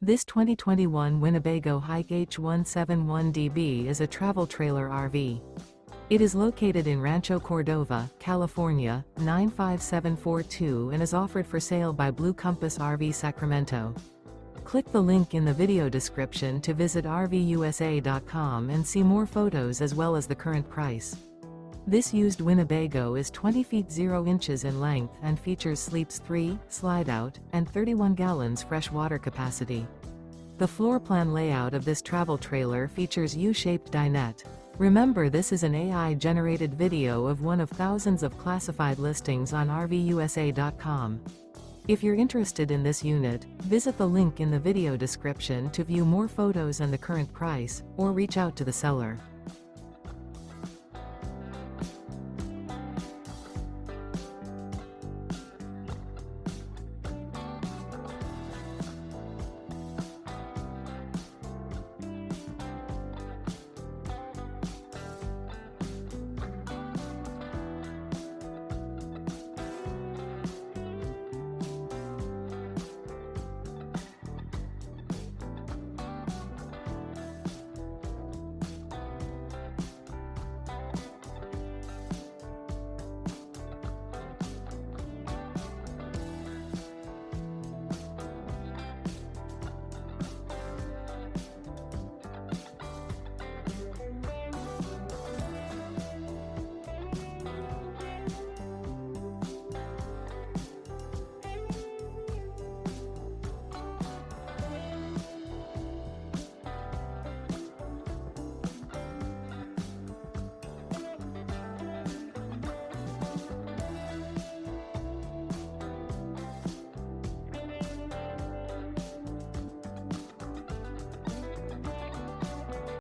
This 2021 Winnebago Hike H171DB is a travel trailer RV. It is located in Rancho Cordova, California, 95742 and is offered for sale by Blue Compass RV Sacramento. Click the link in the video description to visit RVUSA.com and see more photos as well as the current price. This used Winnebago is 20 feet 0 inches in length and features sleeps 3, slide-out, and 31 gallons fresh water capacity. The floor plan layout of this travel trailer features U-Shaped Dinette. Remember, this is an AI-generated video of one of thousands of classified listings on RVUSA.com. If you're interested in this unit, visit the link in the video description to view more photos and the current price, or reach out to the seller.